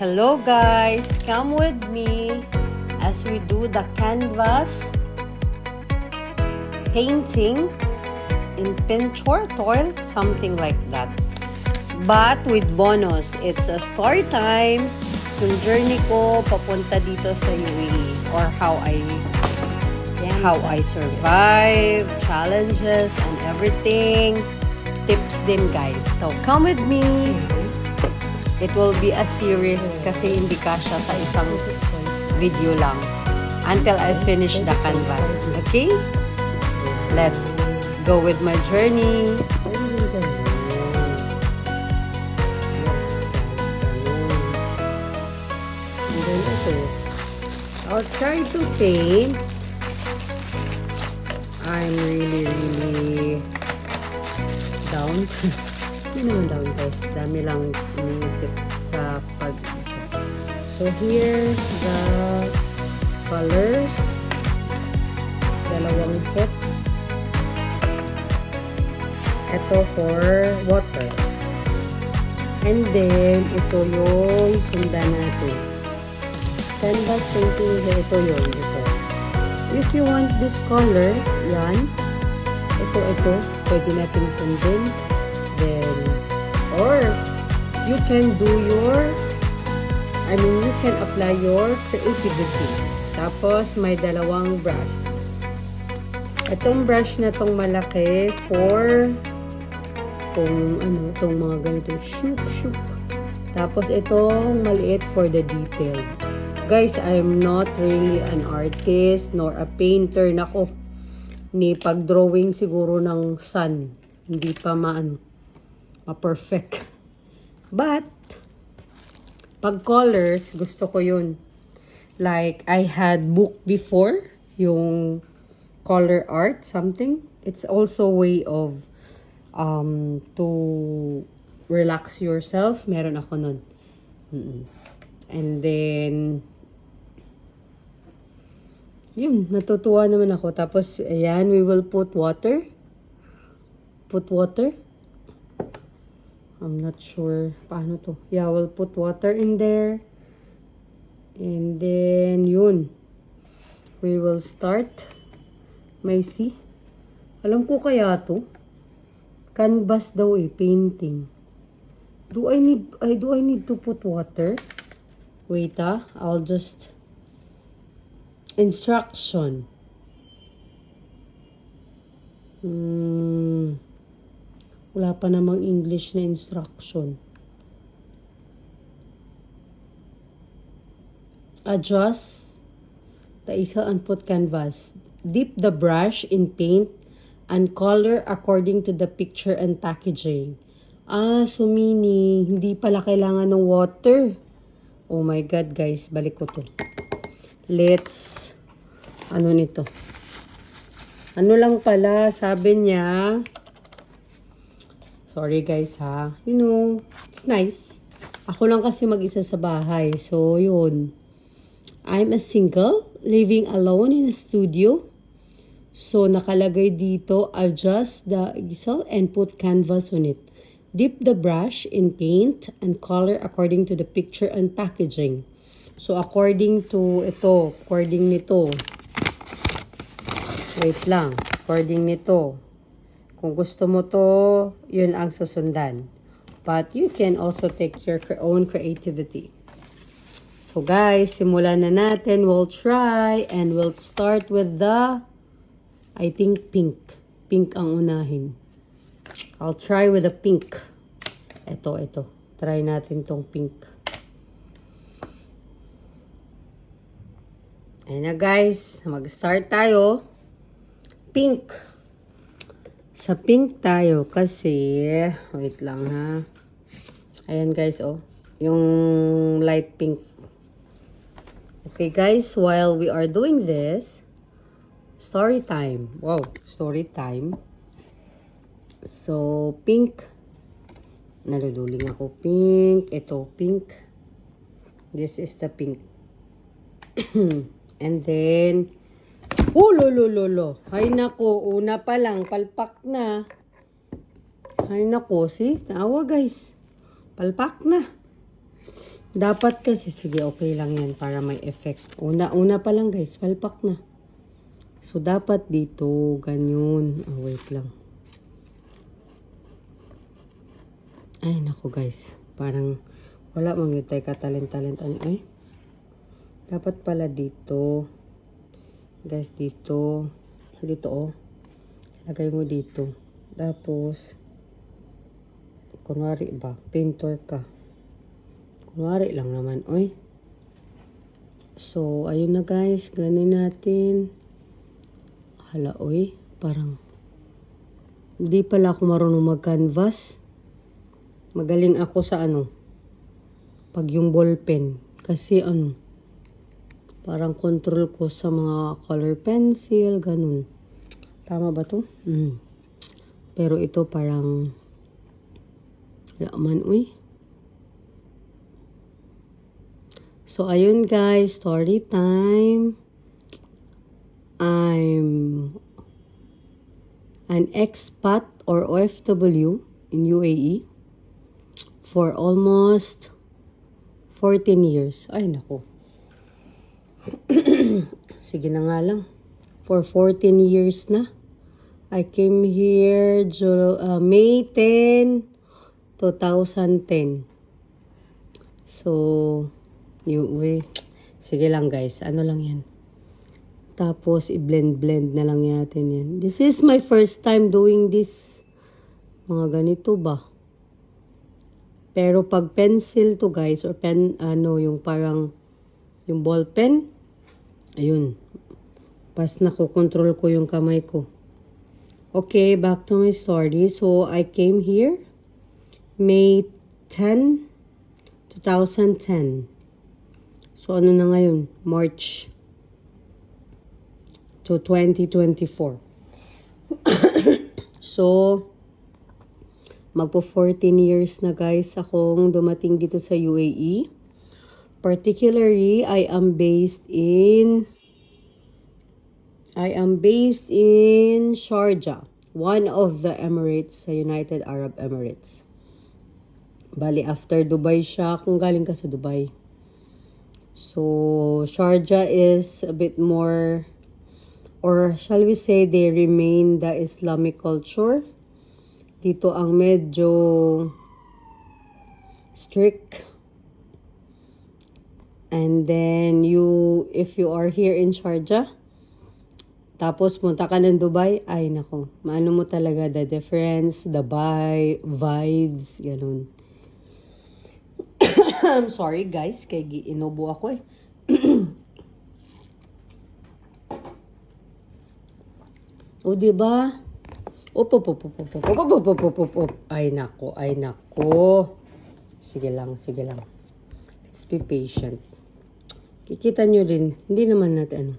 Hello guys, come with me as we do the canvas painting in pinchor toil, something like that. But with bonus, it's a story time. Yung journey ko papunta dito sa UAE or how I survive, challenges and everything. Tips din guys. So come with me. It will be a series kasi hindi kasya sa isang video lang until I finish the canvas. Okay? Let's go with my journey. And then ito, I'll try to paint. I'm really down. Hindi naman down guys. Dami lang iniisip sa pag-isip. So here's the colors. Dalawang set. Ito for water. And then, ito yung sundan natin. Canvas painting, ito yun. Ito. If you want this color, yan. Ito. Pwede natin sundin. Then, or you can do you can apply your creativity. Tapos, may dalawang brush. Itong brush na tong malaki for itong mga ganito, shook. Tapos, itong maliit for the detail. Guys, I'm not really an artist nor a painter. Nako, ni pag-drawing siguro ng sun. Hindi pa ma-perfect. But, pag colors, gusto ko yun. Like, I had book before, yung color art, something. It's also a way of to relax yourself. Meron ako nun. And then, yun, natutuwa naman ako. Tapos, ayan, we will put water. I'm not sure paano to. Yeah, we'll put water in there. And then, yun. We will start. May see. Alam ko kaya to. Canvas daw painting. Do I need to put water? Wait I'll just instruction. Wala pa namang English na instruction. Adjust the isa and put canvas. Dip the brush in paint and color according to the picture and packaging. So meaning, hindi pala kailangan ng water. Oh my God, guys. Balik ko to. Let's, nito? Ano lang pala, sabi niya, sorry guys ha. You know, it's nice. Ako lang kasi mag-isa sa bahay. So, yun. I'm a single, living alone in a studio. So, nakalagay dito, adjust the easel and put canvas on it. Dip the brush in paint and color according to the picture and packaging. So, according nito. Wait lang. According nito. Kung gusto mo to, yun ang susundan. But you can also take your own creativity. So guys, simulan na natin. We'll try and we'll start with I think pink. Pink ang unahin. I'll try with the pink. Ito. Try natin tong pink. Ayan na guys, mag-start tayo. Pink. Sa pink tayo kasi, wait lang ha. Ayan guys, yung light pink. Okay guys, while we are doing this, story time. Wow, story time. So, pink. Naluduling ako. Pink. Ito, pink. This is the pink. And then, lolo. Ay nako, una pa lang, palpak na. Ay nako, see? Tawa guys. Palpak na. Dapat kasi, sige, okay lang yan para may effect. Una pa lang guys, palpak na. So, dapat dito, ganyan. Oh, wait lang. Ay, naku guys. Parang, wala mang yun tayo katalent-talent. Ay, dapat pala dito. Guys, dito. Dito, oh. Lagay mo dito. Tapos, kunwari ba, painter ka. Kunwari lang naman, oy. So, ayun na guys. Ganin natin. Hala, oy. Parang, hindi pala ako marunong mag-canvas. Magaling ako sa pag yung ballpen. Kasi parang control ko sa mga color pencil, ganun. Tama ba to? Pero ito parang, laman, uy. So, ayun guys, story time. I'm an expat or OFW in UAE for almost 14 years. Ay, naku. Sige na nga lang. For 14 years na. I came here May 10, 2010. So, sige lang guys, lang yan. Tapos, i-blend na lang natin yan. This is my first time doing this. Mga ganito ba? Pero pag pencil to guys, or yung parang, yung ball pen, ayun. Pas nakokontrol ko yung kamay ko. Okay, back to my story. So, I came here May 10, 2010. So, ano na ngayon? March to 2024. So, magpo 14 years na guys akong dumating dito sa UAE. Particularly, I am based in Sharjah, one of the Emirates sa United Arab Emirates. Bali, after Dubai siya, kung galing ka sa Dubai. So, Sharjah is a bit more, or shall we say, they remain the Islamic culture. Dito ang medyo strict. And then, if you are here in Sharjah, tapos punta ka ng Dubai, ay nako, maano mo talaga the difference, the vibes, ganun. I'm sorry guys, kay inubo ako eh. O diba? Op. Ay nako. Sige lang. Let's be patient. Kikita nyo rin, hindi naman natin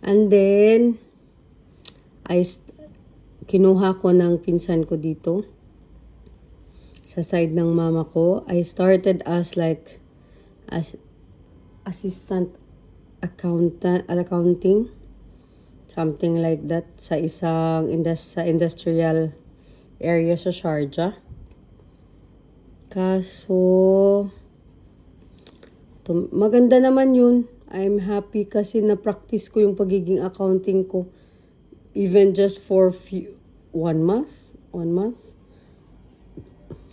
And then, kinuha ko ng pinsan ko dito. Sa side ng mama ko. I started as assistant accounting. Something like that. Sa isang industrial area sa Sharjah. Kaso, maganda naman yun. I'm happy kasi na-practice ko yung pagiging accounting ko. Even just for 1 month.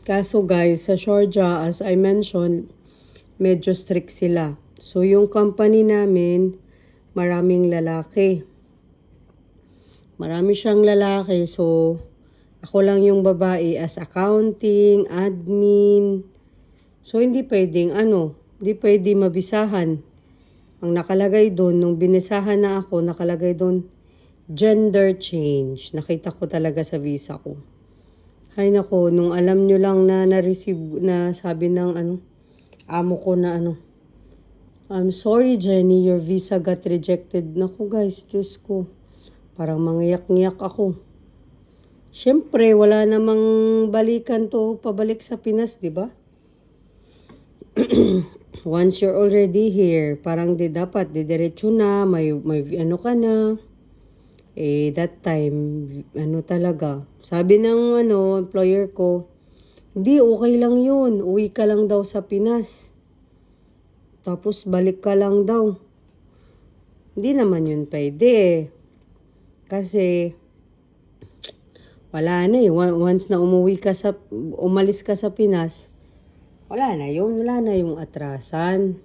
Kaso guys, sa Sharjah, as I mentioned, medyo strict sila. So yung company namin, maraming lalaki. Marami siyang lalaki. So, ako lang yung babae as accounting, admin. So, hindi pwedeng mabisahan. Ang nakalagay doon, nung binisahan na ako, nakalagay doon, gender change. Nakita ko talaga sa visa ko. Ay nako, nung alam nyo lang na na-receive, na sabi ng amo ko na I'm sorry Jenny, your visa got rejected. Naku guys, Diyos ko. Parang mangiyak-ngiyak ako. Siyempre, wala namang balikan to pabalik sa Pinas, di ba? Once you're already here, parang dapat didiretso na, may ka na. That time, talaga. Sabi ng employer ko, hindi, okay lang yun. Uwi ka lang daw sa Pinas. tapos balik ka lang daw. Hindi naman yun pwede eh. Kasi, wala na eh. Once na umalis ka sa Pinas, wala na yun. Wala na yung atrasan.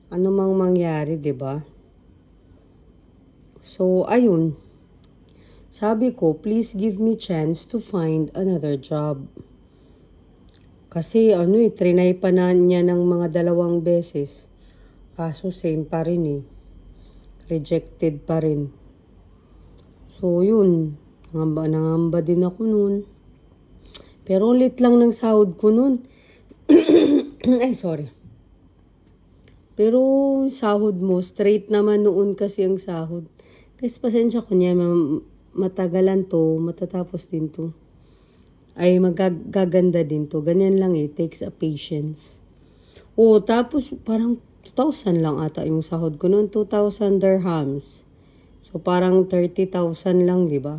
Ano mang mangyari, 'di ba? So, ayun. Sabi ko, please give me chance to find another job. Kasi trinay pa na niya ng mga 2 beses. Kaso same pa rin eh. Rejected pa rin. So, yun. Nangamba din ako nun. Pero ulit lang ng sahod ko nun. Ay, sorry. Pero sahod mo, straight naman noon kasi ang sahod. Kasi pasensya ko niya, matagalan to, matatapos din to. Ay, magaganda din to. Ganyan lang eh, takes a patience. Tapos parang 2,000 lang ata yung sahod ko noon, 2,000 dirhams. So parang 30,000 lang, di ba?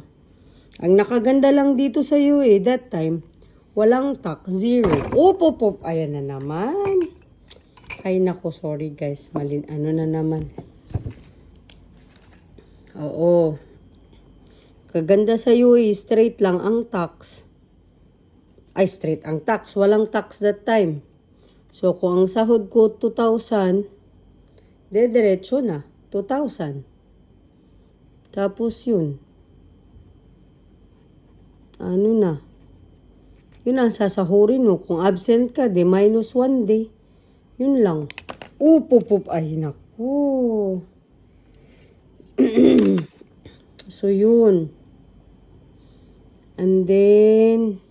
Ang nakaganda lang dito sa UAE that time, walang tax, zero. Ayan na naman. Ay nako, sorry guys. Na naman. Oo. Kaganda sa UAE, straight lang ang tax. Ay, straight ang tax. Walang tax that time. So, kung ang sahod ko 2,000, diretso na. 2,000. Tapos yun. Ano na? Yun ang sasahurin mo. Kung absent ka, minus 1 day. Yun lang. Ay, naku. So, yun. And then,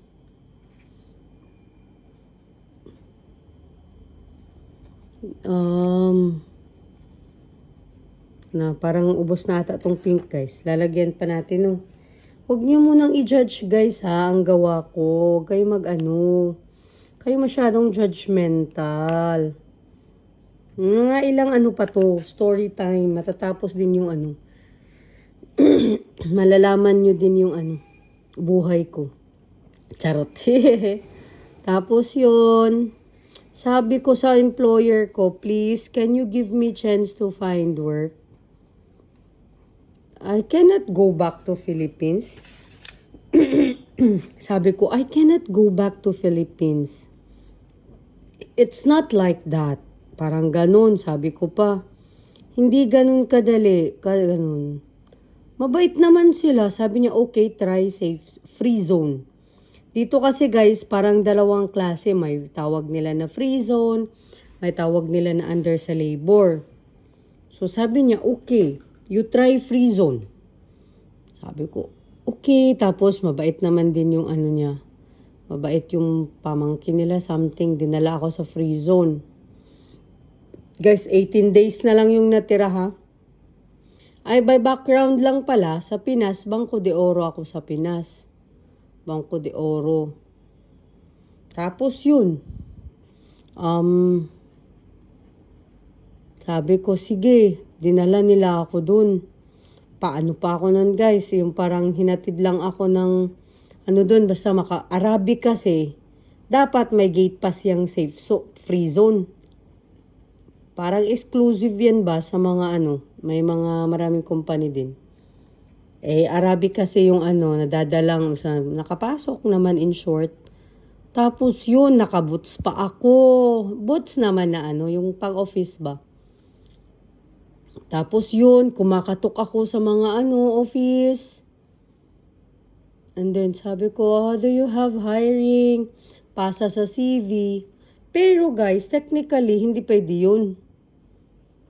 parang ubos na ata tong pink, guys. Lalagyan pa natin, Huwag niyo munang i-judge, guys, ha, ang gawa ko. Kayo kayo masyadong judgmental. Mga ilang pa to, story time. Matatapos din yung malalaman nyo din yung buhay ko. Charot. Tapos yun, sabi ko sa employer ko, please, can you give me chance to find work? I cannot go back to Philippines. Sabi ko, I cannot go back to Philippines. It's not like that. Parang ganun, sabi ko pa. Hindi ganun kadali. Ganun. Mabait naman sila. Sabi niya, okay, try safe, free zone. Dito kasi guys, parang 2 klase. May tawag nila na free zone, may tawag nila na under sa labor. So sabi niya, okay, you try free zone. Sabi ko, okay. Tapos mabait naman din yung niya. Mabait yung pamangkin nila, something. Dinala ako sa free zone. Guys, 18 days na lang yung natira, ha? Ay, by background lang pala, sa Pinas, Bangko de Oro ako sa Pinas. Bangko de Oro. Tapos yun. Sabi ko, sige, dinala nila ako dun. Paano pa ako nun, guys? Yung parang hinatid lang ako ng dun, basta Arabic kasi, dapat may gate pass yung safe free zone. Parang exclusive yan ba sa mga may mga maraming company din. Arabic kasi yung nadadalang nakapasok naman in short. Tapos yun, nakaboots pa ako. Boots naman na yung pang-office ba. Tapos yun, kumakatok ako sa mga office. And then sabi ko, do you have hiring? Pasa sa CV. Pero guys, technically, hindi pwede yun.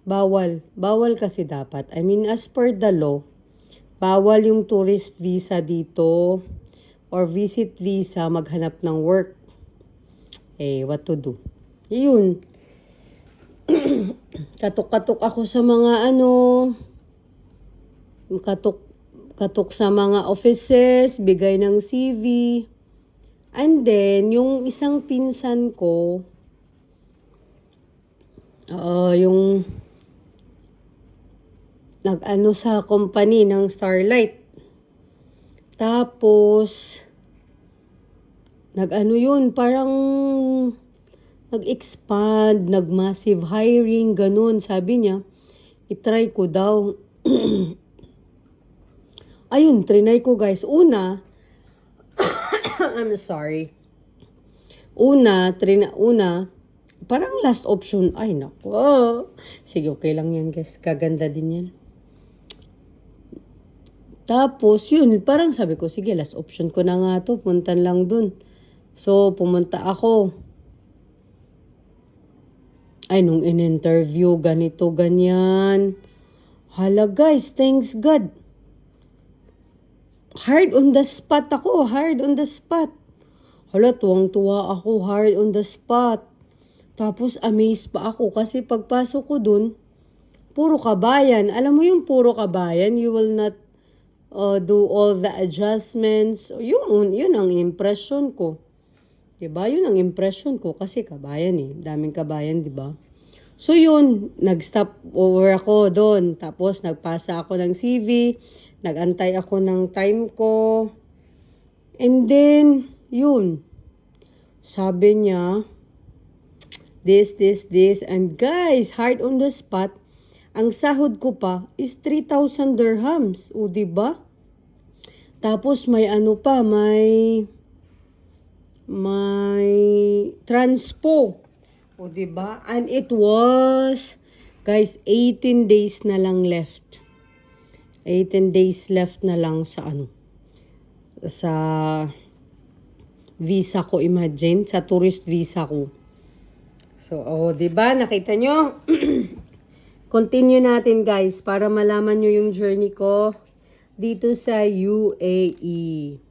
Bawal. Bawal kasi dapat. I mean, as per the law, bawal yung tourist visa dito or visit visa maghanap ng work. What to do? Yun. Katok-katok ako sa mga katok sa mga offices, bigay ng CV. And then, yung isang pinsan ko, yung nag sa company ng Starlight. Tapos, yun, parang nag-expand, nag-massive hiring, ganun. Sabi niya, itry ko daw. Ayun, trinay ko guys. Una, I'm sorry. Una, parang last option. Ay, naku. Sige, okay lang yan guys. Kaganda din yan. Tapos, yun, parang sabi ko, sige, last option ko na nga to. Puntan lang dun. So, pumunta ako. Ay, nung in-interview, ganito, ganyan. Hala guys, thanks God. Hard on the spot ako. Hard on the spot. Hala, tuwang-tuwa ako. Hard on the spot. Tapos, amazed pa ako. Kasi pagpasok ko dun, puro kabayan. Alam mo yung puro kabayan, you will not do all the adjustments. Yun ang impression ko. Diba? Yun ang impression ko kasi kabayan eh. Daming kabayan, diba? So yun, nag-stop over ako doon. Tapos nagpasa ako ng CV. Nag-antay ako ng time ko. And then, yun. Sabi niya, this. And guys, hard on the spot. Ang sahod ko pa is 3,000 dirhams. O, diba? Tapos may ano pa, may transpo. O, diba? And it was, guys, 18 days na lang left. 18 days left na lang sa sa visa ko, imagine. Sa tourist visa ko. So, diba? Nakita nyo? Continue natin, guys, para malaman nyo yung journey ko dito sa UAE.